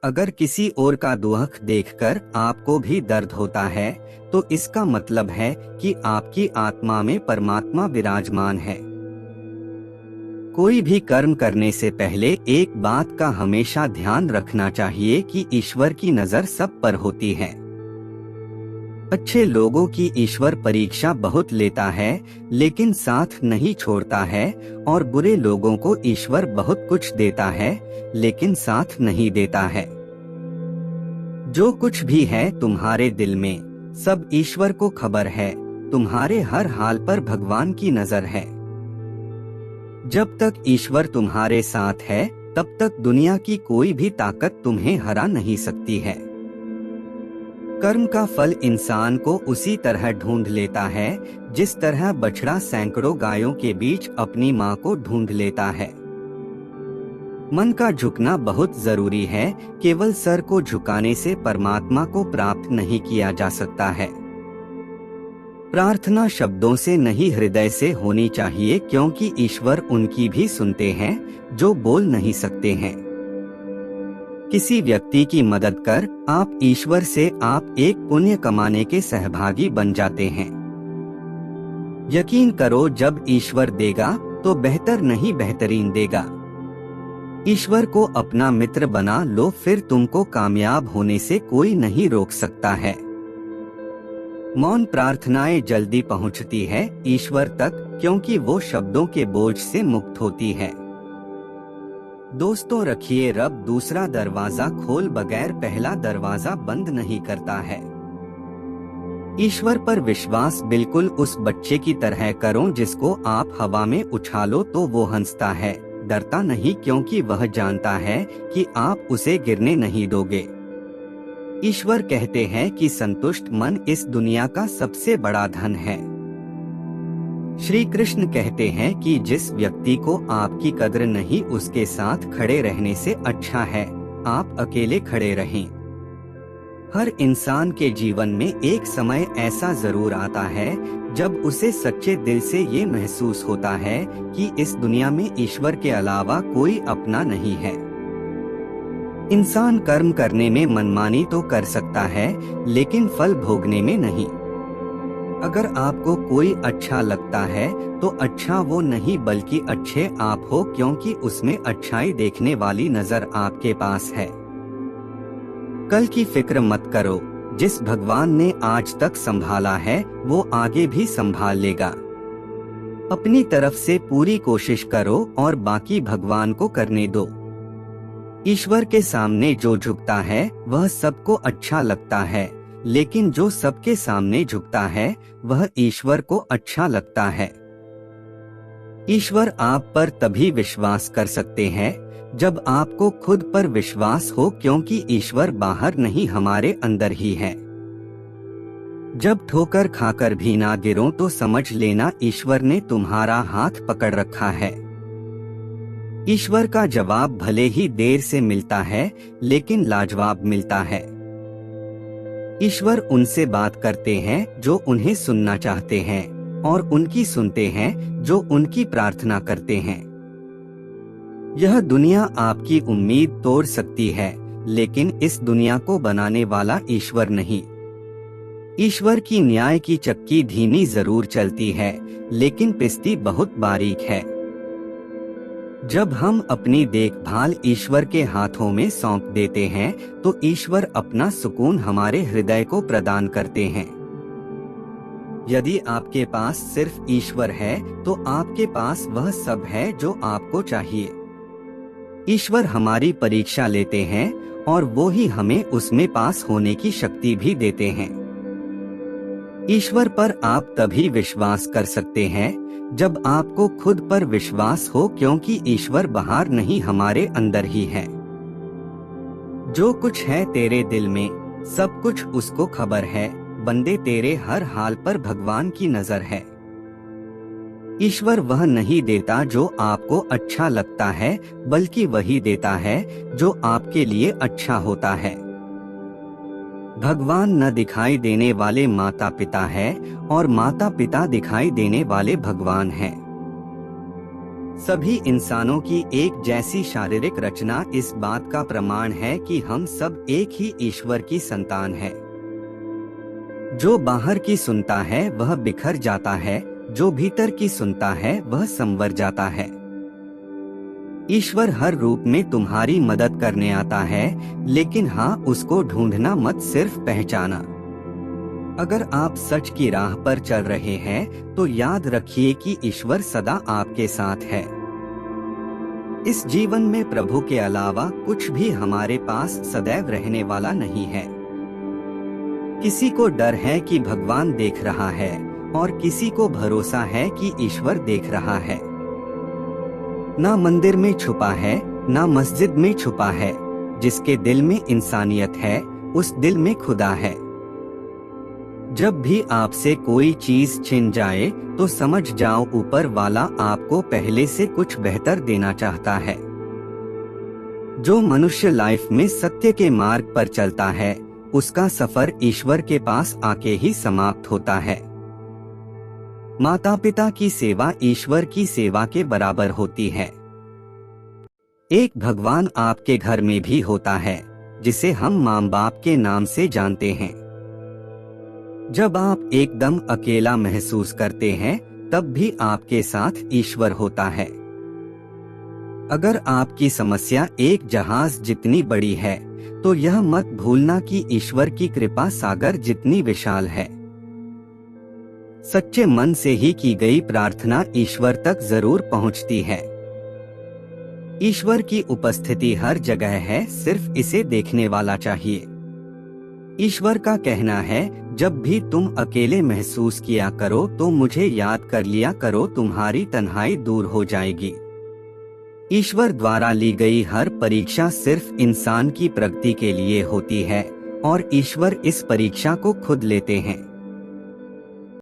अगर किसी और का दुख देखकर आपको भी दर्द होता है, तो इसका मतलब है कि आपकी आत्मा में परमात्मा विराजमान है। कोई भी कर्म करने से पहले एक बात का हमेशा ध्यान रखना चाहिए कि ईश्वर की नजर सब पर होती है। अच्छे लोगों की ईश्वर परीक्षा बहुत लेता है, लेकिन साथ नहीं छोड़ता है, और बुरे लोगों को ईश्वर बहुत कुछ देता है, लेकिन साथ नहीं देता है। जो कुछ भी है तुम्हारे दिल में, सब ईश्वर को खबर है। तुम्हारे हर हाल पर भगवान की नजर है। जब तक ईश्वर तुम्हारे साथ है, तब तक दुनिया की कोई भी ताकत तुम्हें हरा नहीं सकती है। कर्म का फल इंसान को उसी तरह ढूंढ लेता है, जिस तरह बछड़ा सैकड़ों गायों के बीच अपनी माँ को ढूंढ लेता है। मन का झुकना बहुत जरूरी है। केवल सर को झुकाने से परमात्मा को प्राप्त नहीं किया जा सकता है। प्रार्थना शब्दों से नहीं, हृदय से होनी चाहिए, क्योंकि ईश्वर उनकी भी सुनते हैं जो बोल नहीं सकते हैं। किसी व्यक्ति की मदद कर आप ईश्वर से आप एक पुण्य कमाने के सहभागी बन जाते हैं। यकीन करो, जब ईश्वर देगा तो बेहतर नहीं बेहतरीन देगा। ईश्वर को अपना मित्र बना लो, फिर तुमको कामयाब होने से कोई नहीं रोक सकता है। मौन प्रार्थनाएं जल्दी पहुंचती है ईश्वर तक, क्योंकि वो शब्दों के बोझ से मुक्त होती है। दोस्तों, रखिए रब दूसरा दरवाजा खोल बगैर पहला दरवाजा बंद नहीं करता है। ईश्वर पर विश्वास बिल्कुल उस बच्चे की तरह करो जिसको आप हवा में उछालो तो वो हंसता है, डरता नहीं, क्योंकि वह जानता है कि आप उसे गिरने नहीं दोगे। ईश्वर कहते हैं कि संतुष्ट मन इस दुनिया का सबसे बड़ा धन है। श्री कृष्ण कहते हैं कि जिस व्यक्ति को आपकी कद्र नहीं, उसके साथ खड़े रहने से अच्छा है आप अकेले खड़े रहें। हर इंसान के जीवन में एक समय ऐसा जरूर आता है जब उसे सच्चे दिल से ये महसूस होता है कि इस दुनिया में ईश्वर के अलावा कोई अपना नहीं है। इंसान कर्म करने में मनमानी तो कर सकता है, लेकिन फल भोगने में नहीं। अगर आपको कोई अच्छा लगता है तो अच्छा वो नहीं बल्कि अच्छे आप हो, क्योंकि उसमें अच्छाई देखने वाली नजर आपके पास है। कल की फिक्र मत करो, जिस भगवान ने आज तक संभाला है वो आगे भी संभाल लेगा। अपनी तरफ से पूरी कोशिश करो और बाकी भगवान को करने दो। ईश्वर के सामने जो झुकता है वह सबको अच्छा लगता है, लेकिन जो सबके सामने झुकता है वह ईश्वर को अच्छा लगता है। ईश्वर आप पर तभी विश्वास कर सकते हैं जब आपको खुद पर विश्वास हो, क्योंकि ईश्वर बाहर नहीं हमारे अंदर ही है। जब ठोकर खाकर भी ना गिरो तो समझ लेना ईश्वर ने तुम्हारा हाथ पकड़ रखा है। ईश्वर का जवाब भले ही देर से मिलता है, लेकिन लाजवाब मिलता है। ईश्वर उनसे बात करते हैं जो उन्हें सुनना चाहते हैं, और उनकी सुनते हैं जो उनकी प्रार्थना करते हैं। यह दुनिया आपकी उम्मीद तोड़ सकती है, लेकिन इस दुनिया को बनाने वाला ईश्वर नहीं। ईश्वर की न्याय की चक्की धीमी जरूर चलती है, लेकिन पिसती बहुत बारीक है। जब हम अपनी देखभाल ईश्वर के हाथों में सौंप देते हैं तो ईश्वर अपना सुकून हमारे हृदय को प्रदान करते हैं। यदि आपके पास सिर्फ ईश्वर है तो आपके पास वह सब है जो आपको चाहिए। ईश्वर हमारी परीक्षा लेते हैं और वो ही हमें उसमें पास होने की शक्ति भी देते हैं। ईश्वर पर आप तभी विश्वास कर सकते हैं जब आपको खुद पर विश्वास हो, क्योंकि ईश्वर बाहर नहीं हमारे अंदर ही है। जो कुछ है तेरे दिल में, सब कुछ उसको खबर है। बंदे, तेरे हर हाल पर भगवान की नजर है। ईश्वर वह नहीं देता जो आपको अच्छा लगता है, बल्कि वही देता है जो आपके लिए अच्छा होता है। भगवान न दिखाई देने वाले माता पिता है, और माता पिता दिखाई देने वाले भगवान हैं। सभी इंसानों की एक जैसी शारीरिक रचना इस बात का प्रमाण है कि हम सब एक ही ईश्वर की संतान हैं। जो बाहर की सुनता है वह बिखर जाता है, जो भीतर की सुनता है वह संवर जाता है। ईश्वर हर रूप में तुम्हारी मदद करने आता है, लेकिन हाँ, उसको ढूंढना मत, सिर्फ पहचाना। अगर आप सच की राह पर चल रहे हैं तो याद रखिए कि ईश्वर सदा आपके साथ है। इस जीवन में प्रभु के अलावा कुछ भी हमारे पास सदैव रहने वाला नहीं है। किसी को डर है कि भगवान देख रहा है और किसी को भरोसा है कि ईश्वर देख रहा है। ना मंदिर में छुपा है, ना मस्जिद में छुपा है। जिसके दिल में इंसानियत है, उस दिल में खुदा है। जब भी आपसे कोई चीज छिन जाए तो समझ जाओ ऊपर वाला आपको पहले से कुछ बेहतर देना चाहता है। जो मनुष्य लाइफ में सत्य के मार्ग पर चलता है, उसका सफर ईश्वर के पास आके ही समाप्त होता है। माता पिता की सेवा ईश्वर की सेवा के बराबर होती है। एक भगवान आपके घर में भी होता है, जिसे हम माँ बाप के नाम से जानते हैं। जब आप एकदम अकेला महसूस करते हैं, तब भी आपके साथ ईश्वर होता है। अगर आपकी समस्या एक जहाज जितनी बड़ी है, तो यह मत भूलना कि ईश्वर की कृपा सागर जितनी विशाल है। सच्चे मन से ही की गई प्रार्थना ईश्वर तक जरूर पहुंचती है। ईश्वर की उपस्थिति हर जगह है, सिर्फ इसे देखने वाला चाहिए। ईश्वर का कहना है, जब भी तुम अकेले महसूस किया करो तो मुझे याद कर लिया करो, तुम्हारी तन्हाई दूर हो जाएगी। ईश्वर द्वारा ली गई हर परीक्षा सिर्फ इंसान की प्रगति के लिए होती है और ईश्वर इस परीक्षा को खुद लेते हैं।